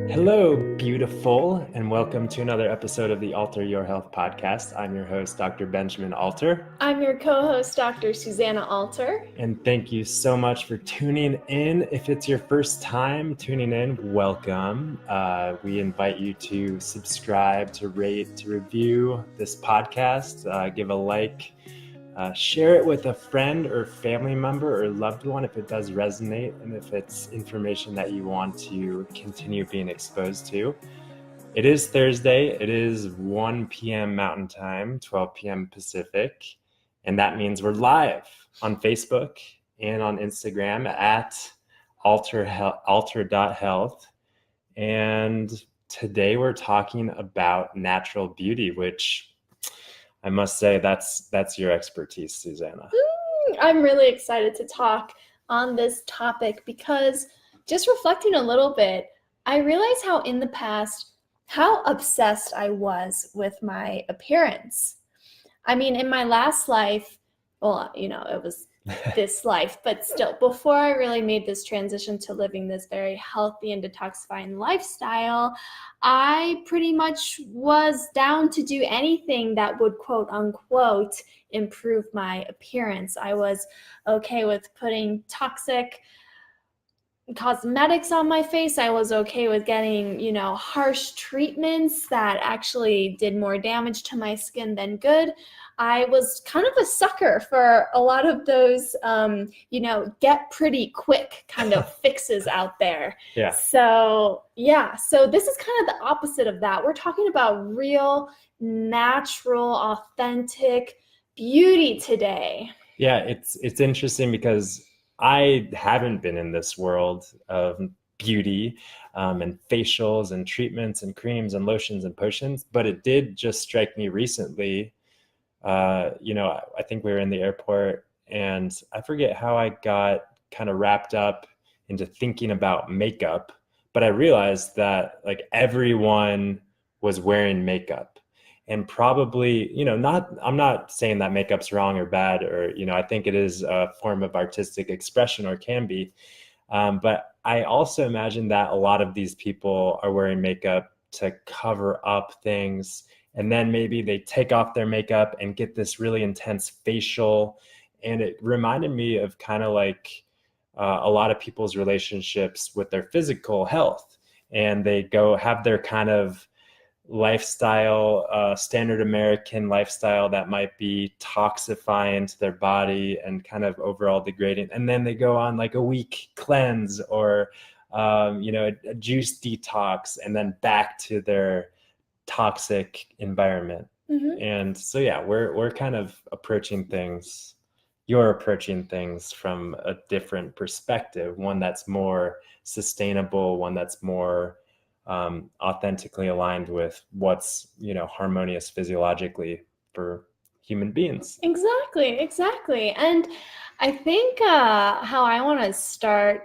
Hello, beautiful, and welcome to another episode of the Alter Your Health podcast. I'm your host, Dr. Benjamin Alter. I'm your co-host, Dr. Susanna Alter. And thank you so much for tuning in. If it's your first time tuning in, welcome. We invite you to subscribe, to rate, to review this podcast, give a like, share it with a friend or family member or loved one if it does resonate and if it's information that you want to continue being exposed to. It is Thursday. It is 1 p.m. Mountain Time, 12 p.m. Pacific. And that means we're live on Facebook and on Instagram at alter.health. And today we're talking about natural beauty, which I must say that's your expertise, Susanna. I'm really excited to talk on this topic because just reflecting a little bit, I realized how in the past, how obsessed I was with my appearance. I mean, in my last life, well, it was this life, but still, before I really made this transition to living this very healthy and detoxifying lifestyle, I pretty much was down to do anything that would, quote unquote, improve my appearance. I was okay with putting toxic cosmetics on my face. I was okay with getting, harsh treatments that actually did more damage to my skin than good. I was kind of a sucker for a lot of those, get pretty quick kind of fixes out there. Yeah. So this is kind of the opposite of that. We're talking about real, natural, authentic beauty today. Yeah, it's interesting because I haven't been in this world of beauty and facials and treatments and creams and lotions and potions, but it did just strike me recently. I think we were in the airport and I forget how I got kind of wrapped up into thinking about makeup, but I realized that like everyone was wearing makeup. And probably, I'm not saying that makeup's wrong or bad, or, I think it is a form of artistic expression or can be. But I also imagine that a lot of these people are wearing makeup to cover up things. And then maybe they take off their makeup and get this really intense facial. And it reminded me of kind of like a lot of people's relationships with their physical health. And they go have their kind of lifestyle, standard American lifestyle that might be toxifying to their body and kind of overall degrading. And then they go on like a week cleanse or, a juice detox and then back to their toxic environment. Mm-hmm. And so, we're kind of approaching things. You're approaching things from a different perspective, one that's more sustainable, one that's more authentically aligned with what's harmonious physiologically for human beings. Exactly. And I think how I want to start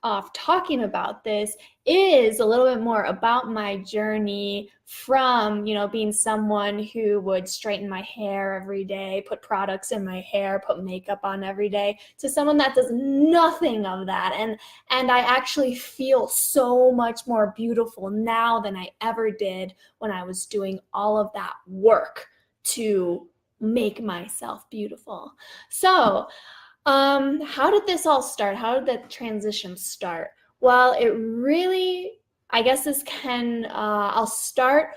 off talking about this is a little bit more about my journey from, being someone who would straighten my hair every day, put products in my hair, put makeup on every day, to someone that does nothing of that. And I actually feel so much more beautiful now than I ever did when I was doing all of that work to make myself beautiful. So, how did this all start? How did the transition start? Well, it really, I guess I'll start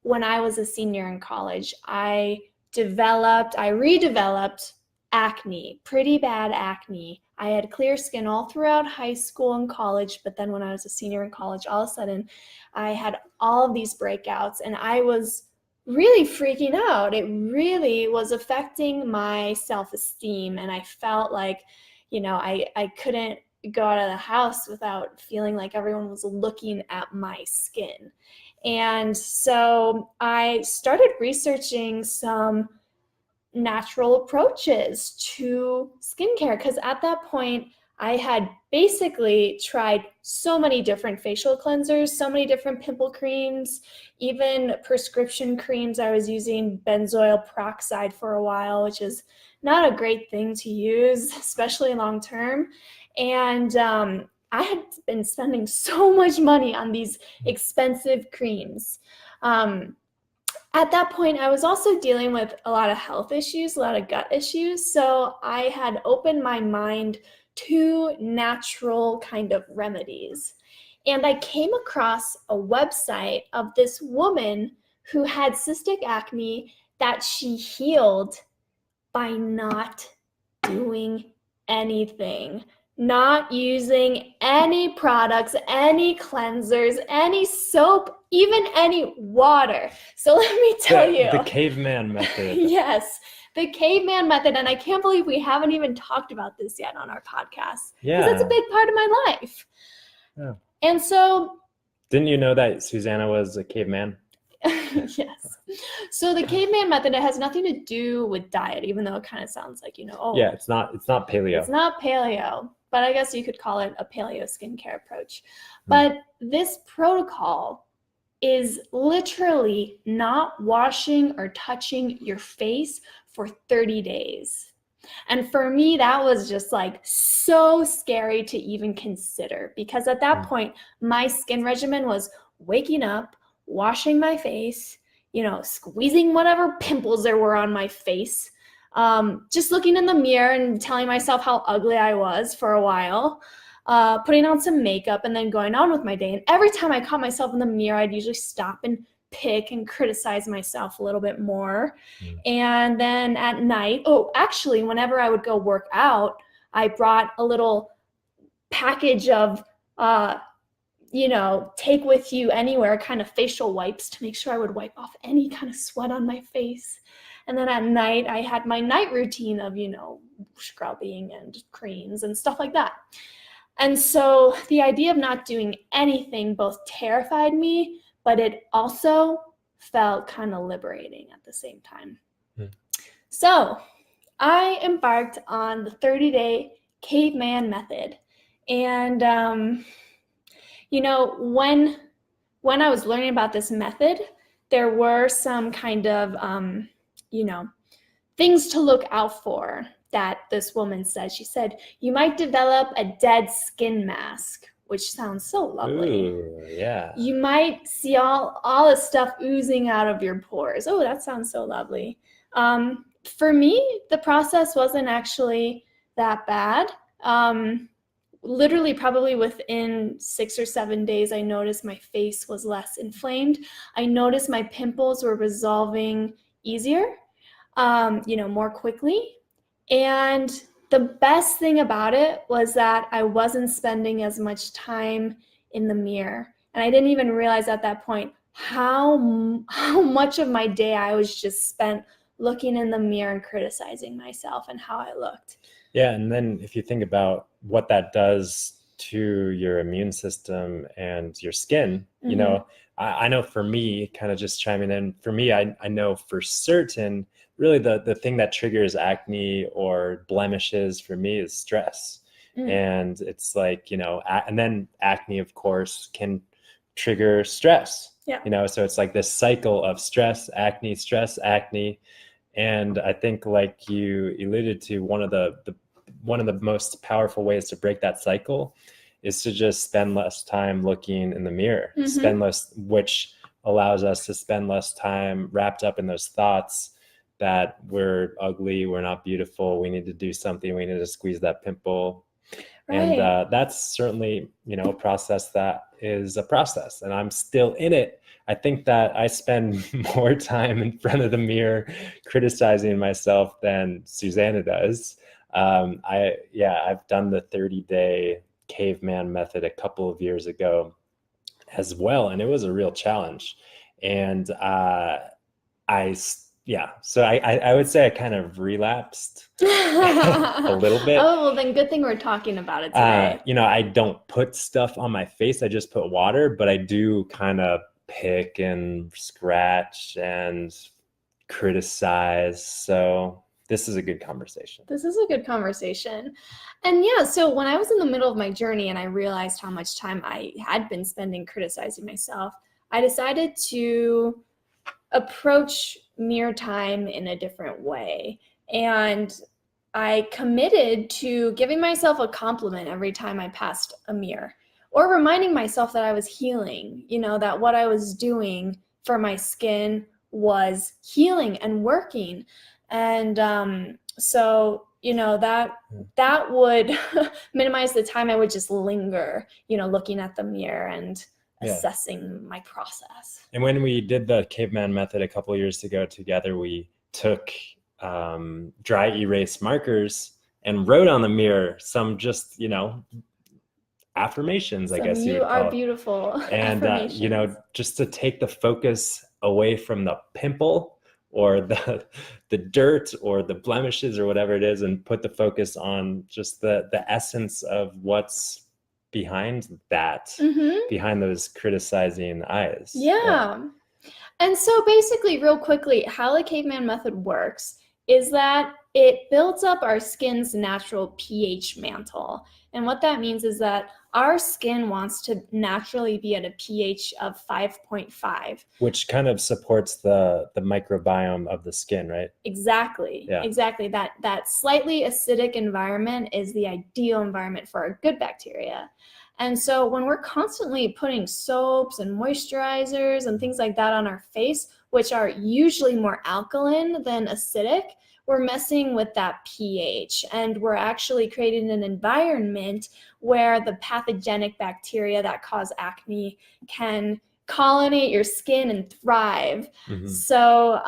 when I was a senior in college. I redeveloped acne, pretty bad acne. I had clear skin all throughout high school and college, but then when I was a senior in college, all of a sudden I had all of these breakouts and I was really freaking out. It really was affecting my self-esteem. And I felt like, I couldn't go out of the house without feeling like everyone was looking at my skin. And so I started researching some natural approaches to skincare because at that point, I had basically tried so many different facial cleansers, so many different pimple creams, even prescription creams. I was using benzoyl peroxide for a while, which is not a great thing to use, especially long term. And I had been spending so much money on these expensive creams. At that point, I was also dealing with a lot of health issues, a lot of gut issues. So I had opened my mind to natural kind of remedies. And I came across a website of this woman who had cystic acne that she healed by not doing anything, not using any products, any cleansers, any soap, even any water. So let me tell you. The Caveman Method. Yes, the Caveman Method. And I can't believe we haven't even talked about this yet on our podcast. Yeah. Because it's a big part of my life. Yeah. And so. Didn't you know that Susanna was a caveman? Yes. So the Caveman Method, it has nothing to do with diet, even though it kind of sounds like, Yeah, it's not paleo. It's not paleo, but I guess you could call it a paleo skincare approach. But this protocol is literally not washing or touching your face for 30 days. And for me, that was just like so scary to even consider, because at that point, my skin regimen was waking up, washing my face, squeezing whatever pimples there were on my face, just looking in the mirror and telling myself how ugly I was for a while, putting on some makeup and then going on with my day. And every time I caught myself in the mirror, I'd usually stop and pick and criticize myself a little bit more. And then at night, actually, whenever I would go work out, I brought a little package of take with you anywhere kind of facial wipes to make sure I would wipe off any kind of sweat on my face. And then at night, I had my night routine of, scrubbing and creams and stuff like that. And so the idea of not doing anything both terrified me, but it also felt kind of liberating at the same time. So I embarked on the 30-day Caveman Method. And when I was learning about this method, there were some kind of, things to look out for that this woman said. She said, you might develop a dead skin mask, which sounds so lovely. Ooh, yeah. You might see all the stuff oozing out of your pores. Oh, that sounds so lovely. For me, the process wasn't actually that bad. Literally probably within 6 or 7 days, I noticed my face was less inflamed. I noticed my pimples were resolving easier, more quickly. And the best thing about it was that I wasn't spending as much time in the mirror. And I didn't even realize at that point how much of my day I was just spent looking in the mirror and criticizing myself and how I looked. Yeah, and then if you think about what that does to your immune system and your skin, I know for me, kind of just chiming in, for me, I know for certain, really the thing that triggers acne or blemishes for me is stress. And it's like, and then acne, of course, can trigger stress. Yeah. So it's like this cycle of stress, acne. And I think, like you alluded to, one of the most powerful ways to break that cycle is to just spend less time looking in the mirror, which allows us to spend less time wrapped up in those thoughts that we're ugly, we're not beautiful, we need to do something, we need to squeeze that pimple. Right. And that's certainly, a process that is a process, and I'm still in it. I think that I spend more time in front of the mirror criticizing myself than Susanna does. I've done the 30-day Caveman Method a couple of years ago as well, and it was a real challenge. And so I would say I kind of relapsed a little bit. Oh, well, then good thing we're talking about it today. I don't put stuff on my face. I just put water, but I do kind of pick and scratch and criticize. So this is a good conversation. And yeah, so when I was in the middle of my journey and I realized how much time I had been spending criticizing myself, I decided to approach mirror time in a different way. And I committed to giving myself a compliment every time I passed a mirror, or reminding myself that I was healing, that what I was doing for my skin was healing and working. And so, that would minimize the time I would just linger, looking at the mirror and assessing my process. And when we did the Caveman Method a couple of years ago together, we took dry erase markers and wrote on the mirror some just, affirmations, I guess you would call it. You are beautiful. And, just to take the focus away from the pimple or the dirt or the blemishes or whatever it is, and put the focus on just the essence of what's behind that, behind those criticizing eyes. Yeah. And so basically, real quickly, how the Caveman Method works is that it builds up our skin's natural pH mantle. And what that means is that our skin wants to naturally be at a pH of 5.5. Which kind of supports the microbiome of the skin, right? Exactly. Yeah. Exactly. That slightly acidic environment is the ideal environment for our good bacteria. And so when we're constantly putting soaps and moisturizers and things like that on our face, which are usually more alkaline than acidic, we're messing with that pH, and we're actually creating an environment where the pathogenic bacteria that cause acne can colonate your skin and thrive. So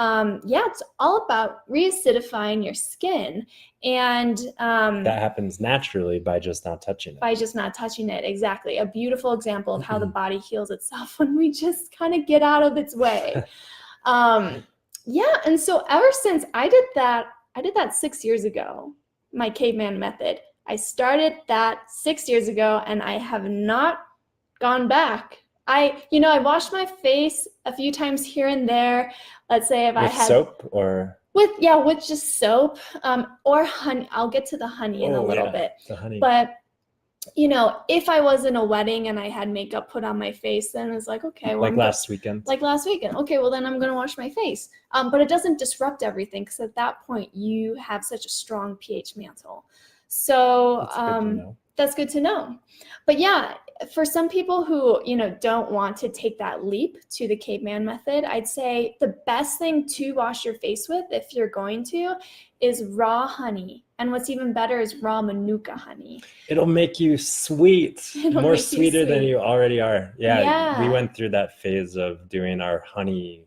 it's all about reacidifying your skin. And that happens naturally by just not touching it. Exactly. A beautiful example of how the body heals itself when we just kind of get out of its way. And so ever since I did that 6 years ago, my Caveman Method. I started that 6 years ago, and I have not gone back. I washed my face a few times here and there. Let's say if I had soap or with just soap, or honey. I'll get to the honey in a little bit. The honey. But if I was in a wedding and I had makeup put on my face, then it's like, okay, well, last weekend. Okay, well then I'm going to wash my face. But it doesn't disrupt everything, because at that point you have such a strong pH mantle. So that's good to know. But yeah, for some people who, don't want to take that leap to the Caveman Method, I'd say the best thing to wash your face with, if you're going to, is raw honey. And what's even better is raw Manuka honey. It'll make you sweet, more sweeter than you already are. Yeah, we went through that phase of doing our honey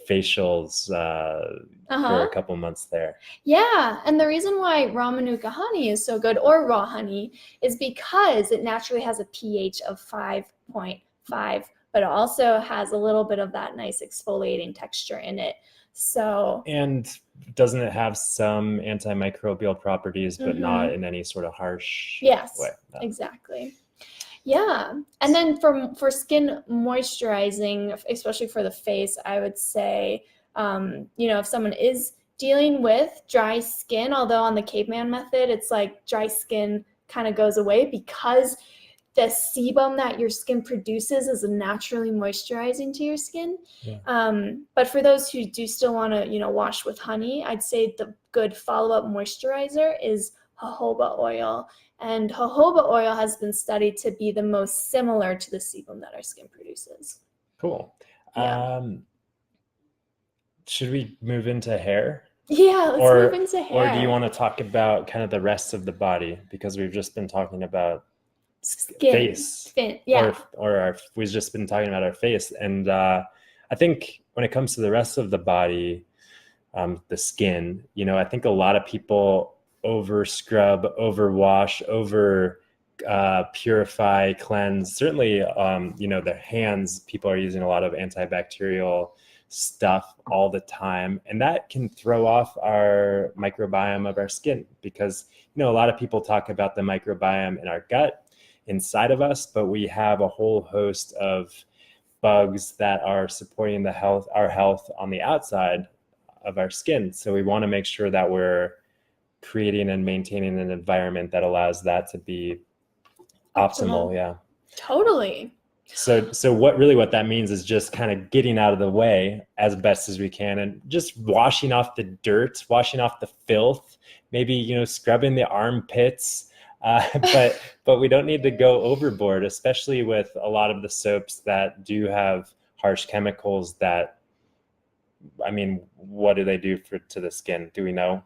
facials for a couple months there. Yeah, and the reason why raw Manuka honey is so good, or raw honey, is because it naturally has a pH of 5.5, but it also has a little bit of that nice exfoliating texture in it. So, and doesn't it have some antimicrobial properties, but not in any sort of harsh way? No. Exactly. Yeah. And then for skin moisturizing, especially for the face, I would say, if someone is dealing with dry skin, although on the Caveman Method, it's like dry skin kind of goes away because the sebum that your skin produces is naturally moisturizing to your skin. Yeah. But for those who do still want to, wash with honey, I'd say the good follow-up moisturizer is jojoba oil. And jojoba oil has been studied to be the most similar to the sebum that our skin produces. Cool. Yeah. Should we move into hair? Yeah, let's move into hair. Or do you want to talk about kind of the rest of the body? Because we've just been talking about face. Yeah. We've just been talking about our face. And I think when it comes to the rest of the body, the skin, I think a lot of people over scrub, over wash, over purify, cleanse. Certainly, the hands, people are using a lot of antibacterial stuff all the time, and that can throw off our microbiome of our skin, because a lot of people talk about the microbiome in our gut inside of us, but we have a whole host of bugs that are supporting our health on the outside of our skin. So we want to make sure that we're creating and maintaining an environment that allows that to be optimal. Yeah, totally. So what that means is just kind of getting out of the way as best as we can, and just washing off the dirt, washing off the filth, maybe, scrubbing the armpits. But we don't need to go overboard, especially with a lot of the soaps that do have harsh chemicals that, what do they do to the skin? Do we know?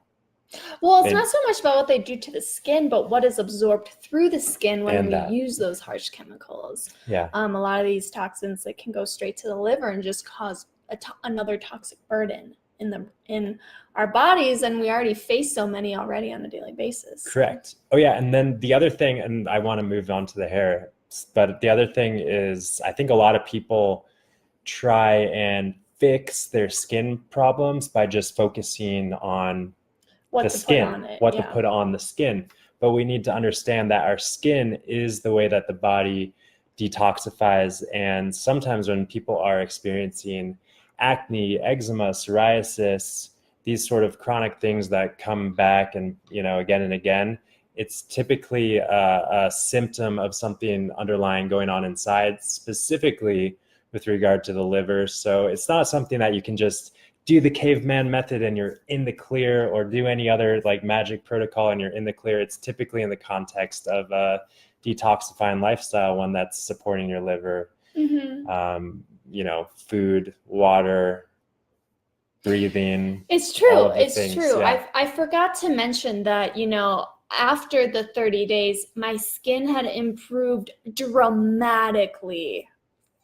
Well, it's not so much about what they do to the skin, but what is absorbed through the skin when we use those harsh chemicals. Yeah. A lot of these toxins that can go straight to the liver and just cause another toxic burden in our bodies, and we already face so many already on a daily basis. Correct. Oh yeah, and then the other thing, and I want to move on to the hair, but the other thing is, I think a lot of people try and fix their skin problems by just focusing on the skin, what to put on the skin. But we need to understand that our skin is the way that the body detoxifies. And sometimes when people are experiencing acne, eczema, psoriasis, these sort of chronic things that come back and, again and again, it's typically a symptom of something underlying going on inside, specifically with regard to the liver. So it's not something that you can just do the caveman method and you're in the clear, or do any other like magic protocol and you're in the clear. It's typically in the context of a detoxifying lifestyle, one that's supporting your liver, food, water, breathing. It's true. Yeah. I forgot to mention that, after the 30 days, my skin had improved dramatically.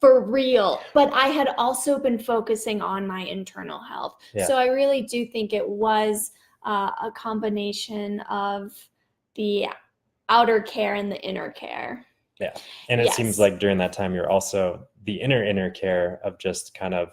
For real. But I had also been focusing on my internal health. Yeah. So I really do think it was a combination of the outer care and the inner care. Yeah. And it seems like during that time, you're also the inner care of just kind of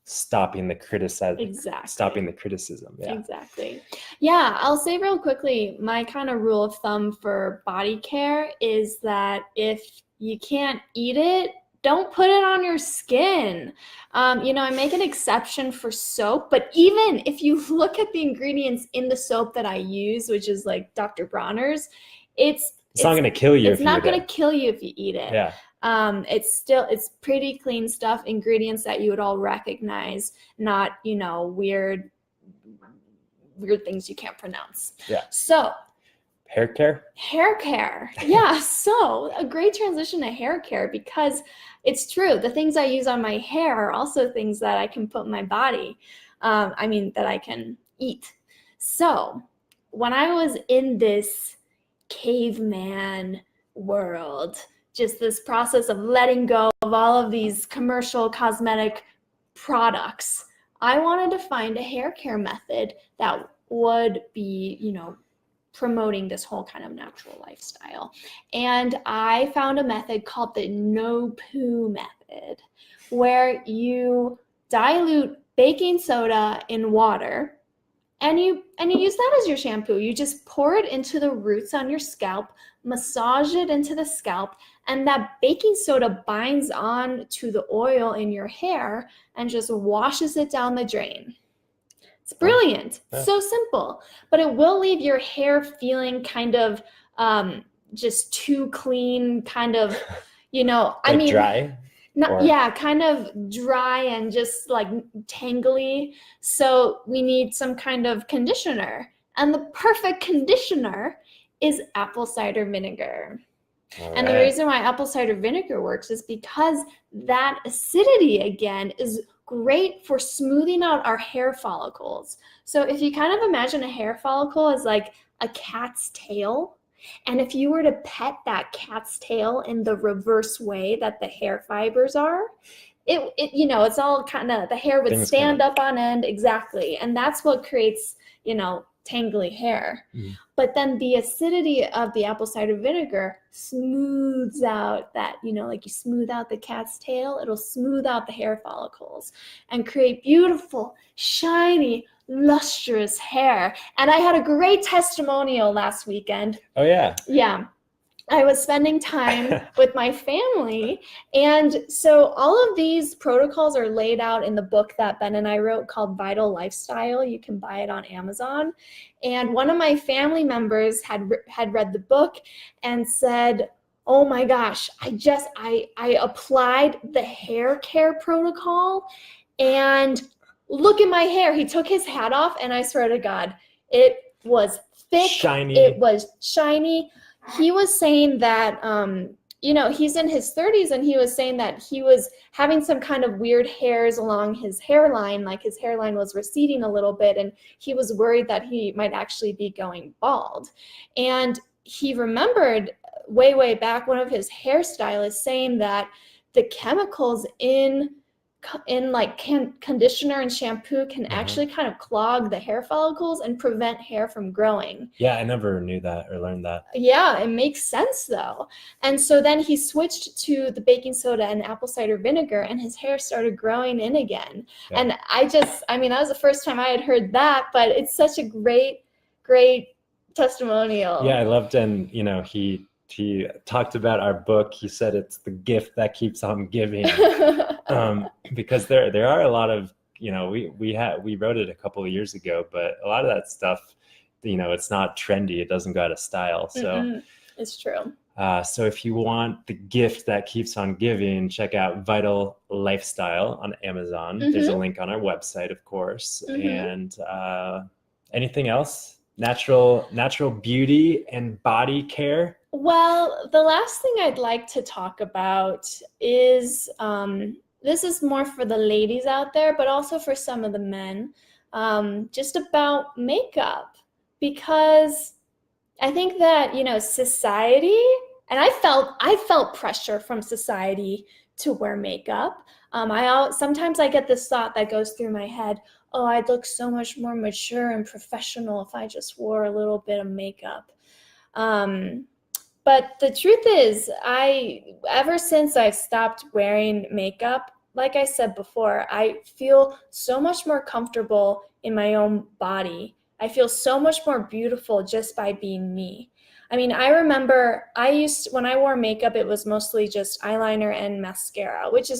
stopping the criticism. Exactly. Stopping the criticism. Yeah. Exactly. Yeah. I'll say real quickly, my kind of rule of thumb for body care is that if you can't eat it, don't put it on your skin. I make an exception for soap, but even if you look at the ingredients in the soap that I use, which is like Dr. Bronner's, it's not going to kill you. It's not going to kill you if you eat it. Yeah. It's pretty clean stuff, ingredients that you would all recognize, not, weird things you can't pronounce. Yeah. So hair care? Hair care. Yeah. So a great transition to hair care, because it's true. The things I use on my hair are also things that I can put in my body. That I can eat. So when I was in this caveman world, just this process of letting go of all of these commercial cosmetic products, I wanted to find a hair care method that would be, promoting this whole kind of natural lifestyle. And I found a method called the no poo method, where you dilute baking soda in water and you use that as your shampoo. You just pour it into the roots on your scalp, massage it into the scalp, and that baking soda binds on to the oil in your hair and just washes it down the drain. It's brilliant. Yeah. So simple, but it will leave your hair feeling kind of just too clean, kind of, dry? Kind of dry and just like tangly. So we need some kind of conditioner. And the perfect conditioner is apple cider vinegar. And the reason why apple cider vinegar works is because that acidity, again, is great for smoothing out our hair follicles. So if you kind of imagine a hair follicle as like a cat's tail, and if you were to pet that cat's tail in the reverse way that the hair fibers are, it's all kind of, the hair would stand up on end. Exactly. And that's what creates, tangly hair. But then the acidity of the apple cider vinegar smooths out that, like you smooth out the cat's tail, it'll smooth out the hair follicles and create beautiful, shiny, lustrous hair. And I had a great testimonial last weekend. Oh, yeah. Yeah. I was spending time with my family. And so all of these protocols are laid out in the book that Ben and I wrote called Vital Lifestyle. You can buy it on Amazon. And one of my family members had read the book and said, oh my gosh, I applied the hair care protocol and look at my hair. He took his hat off and I swear to God, it was thick. Shiny. It was shiny. He was saying that, he's in his 30s, and he was saying that he was having some kind of weird hairs along his hairline, like his hairline was receding a little bit, and he was worried that he might actually be going bald. And he remembered way, way back one of his hairstylists saying that the chemicals in like conditioner and shampoo can actually kind of clog the hair follicles and prevent hair from growing. Yeah, I never knew that or learned that. Yeah, it makes sense though. And so then he switched to the baking soda and apple cider vinegar, and his hair started growing in again. Yeah. And that was the first time I had heard that, but it's such a great, great testimonial. Yeah, I loved, and he talked about our book. He said it's the gift that keeps on giving. Because there are a lot of, we wrote it a couple of years ago, but a lot of that stuff, it's not trendy. It doesn't go out of style. So it's true. So if you want the gift that keeps on giving, check out Vital Lifestyle on Amazon. There's a link on our website, of course. And anything else? Natural beauty and body care? Well, the last thing I'd like to talk about is, this is more for the ladies out there, but also for some of the men, just about makeup. Because I think that, society, and I felt pressure from society to wear makeup. Sometimes I get this thought that goes through my head, oh, I'd look so much more mature and professional if I just wore a little bit of makeup. But the truth is, ever since I've stopped wearing makeup, like I said before, I feel so much more comfortable in my own body. I feel so much more beautiful just by being me. I mean, I remember when I wore makeup, it was mostly just eyeliner and mascara, which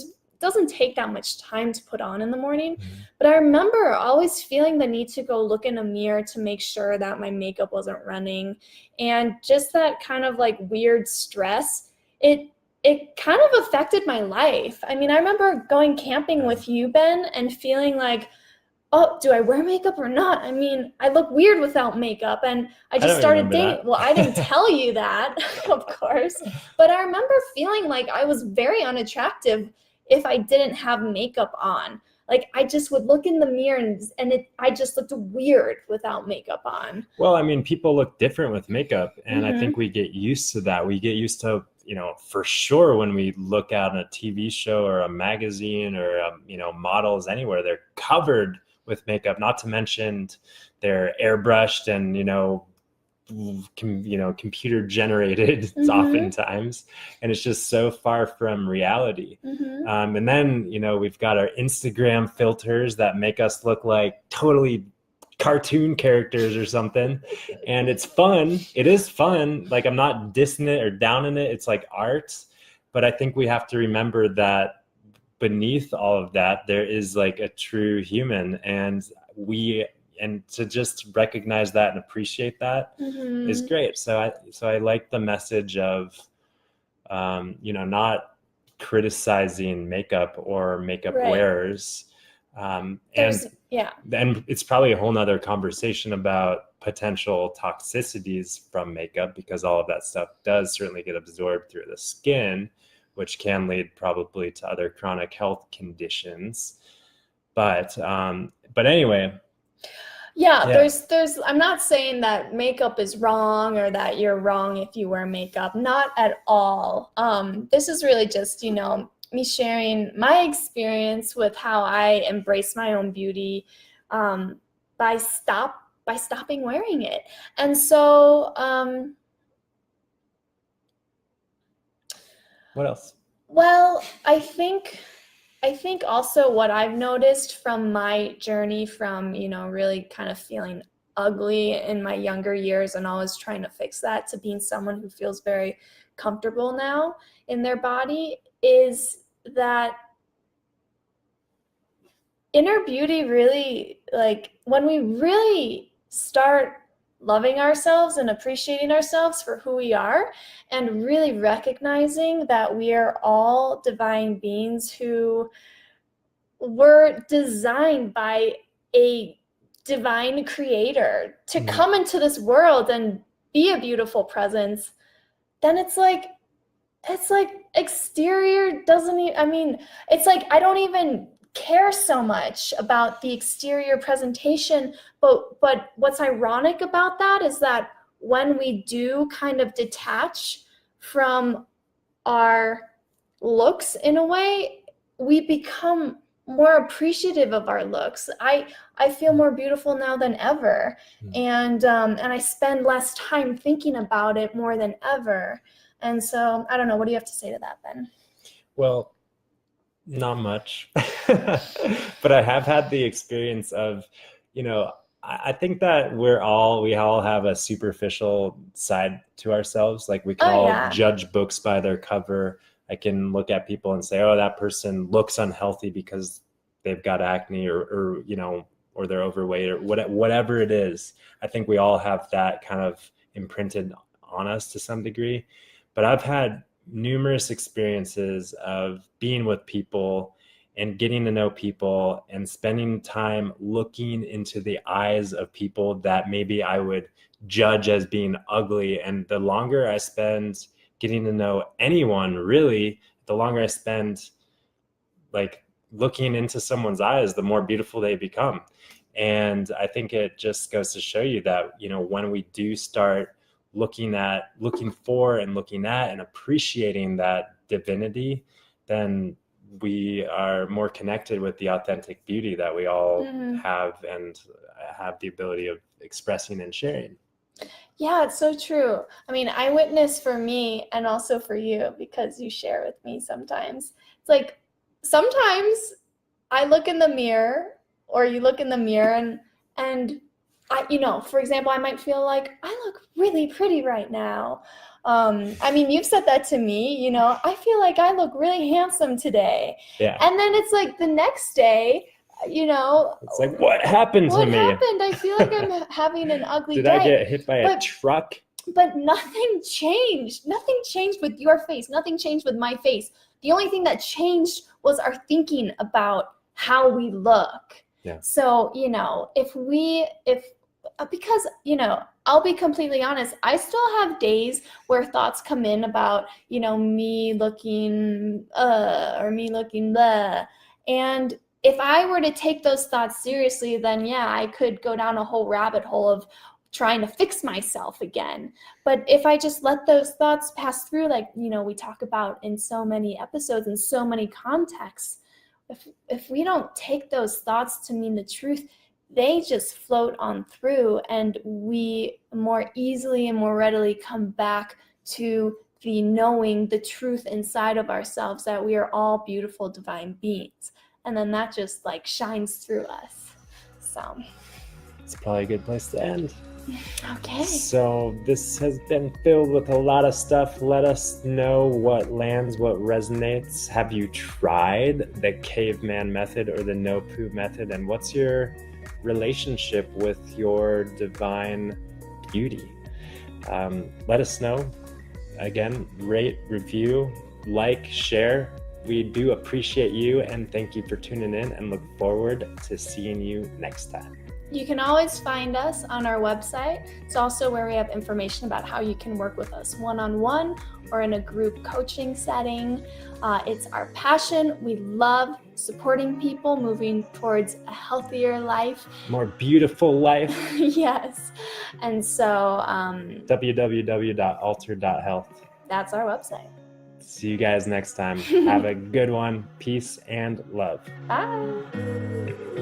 doesn't take that much time to put on in the morning. But I remember always feeling the need to go look in a mirror to make sure that my makeup wasn't running. And just that kind of like weird stress, it kind of affected my life. I mean, I remember going camping with you, Ben, and feeling like, oh, do I wear makeup or not? I mean, I look weird without makeup. And I just started dating. Well, I didn't tell you that, of course. But I remember feeling like I was very unattractive if I didn't have makeup on. Like, I just would look in the mirror and I just looked weird without makeup on. Well, I mean, people look different with makeup. And I think we get used to that. We get used to, for sure, when we look at a TV show or a magazine or, models anywhere, they're covered with makeup, not to mention they're airbrushed and, computer generated oftentimes, and it's just so far from reality. And then, we've got our Instagram filters that make us look like totally cartoon characters or something. And it's fun. It is fun. Like, I'm not dissing it or downing it. It's like art. But I think we have to remember that beneath all of that, there is like a true human, and to just recognize that and appreciate that is great. So I like the message of, not criticizing makeup or makeup wearers. And it's probably a whole nother conversation about potential toxicities from makeup, because all of that stuff does certainly get absorbed through the skin, which can lead probably to other chronic health conditions. But anyway. Yeah, there's I'm not saying that makeup is wrong or that you're wrong if you wear makeup. Not at all. This is really just, me sharing my experience with how I embrace my own beauty by stopping wearing it. And so what else? Well, I think also what I've noticed from my journey from, really kind of feeling ugly in my younger years and always trying to fix that, to being someone who feels very comfortable now in their body, is that inner beauty really, like, when we really start loving ourselves and appreciating ourselves for who we are, and really recognizing that we are all divine beings who were designed by a divine creator to Mhm. come into this world and be a beautiful presence, then it's like exterior doesn't even, I mean, it's like I don't even care so much about the exterior presentation, but what's ironic about that is that when we do kind of detach from our looks in a way, we become more appreciative of our looks. I feel more beautiful now than ever, and I spend less time thinking about it more than ever. And so I don't know. What do you have to say to that, Ben? Well, not much, but I have had the experience of, I think that we all have a superficial side to ourselves. Like we can Oh all yeah. judge books by their cover. I can look at people and say, oh, that person looks unhealthy because they've got acne or they're overweight or whatever it is. I think we all have that kind of imprinted on us to some degree. But I've had numerous experiences of being with people and getting to know people and spending time looking into the eyes of people that maybe I would judge as being ugly. And the longer I spend getting to know anyone, really, the longer I spend like looking into someone's eyes, the more beautiful they become. And I think it just goes to show you that, when we do start looking for and looking at and appreciating that divinity, then we are more connected with the authentic beauty that we all have and have the ability of expressing and sharing. Yeah, it's so true. I mean, I witness for me and also for you because you share with me sometimes. It's like sometimes I look in the mirror or you look in the mirror and I, for example, I might feel like I look really pretty right now. I mean, you've said that to me, I feel like I look really handsome today. Yeah. And then it's like the next day, it's like, what happened to me? What happened? I feel like I'm having an ugly Did day. I get hit by a truck? But nothing changed. Nothing changed with your face. Nothing changed with my face. The only thing that changed was our thinking about how we look. Yeah. So, because, I'll be completely honest, I still have days where thoughts come in about, me looking, or me looking blah. And if I were to take those thoughts seriously, then yeah, I could go down a whole rabbit hole of trying to fix myself again. But if I just let those thoughts pass through, like, we talk about in so many episodes and so many contexts, if we don't take those thoughts to mean the truth, they just float on through, and we more easily and more readily come back to the knowing the truth inside of ourselves that we are all beautiful divine beings. And then that just like shines through us. So it's probably a good place to end. Okay. So this has been filled with a lot of stuff. Let us know what lands, what resonates. Have you tried the Caveman Method or the No Poo Method? And what's your relationship with your divine beauty? Let us know. Again, rate, review, like, share. We do appreciate you, and thank you for tuning in, and look forward to seeing you next time. You can always find us on our website. It's also where we have information about how you can work with us one-on-one or in a group coaching setting. It's our passion. We love supporting people moving towards a healthier life. More beautiful life. Yes. And so www.alter.health. That's our website. See you guys next time. Have a good one. Peace and love. Bye.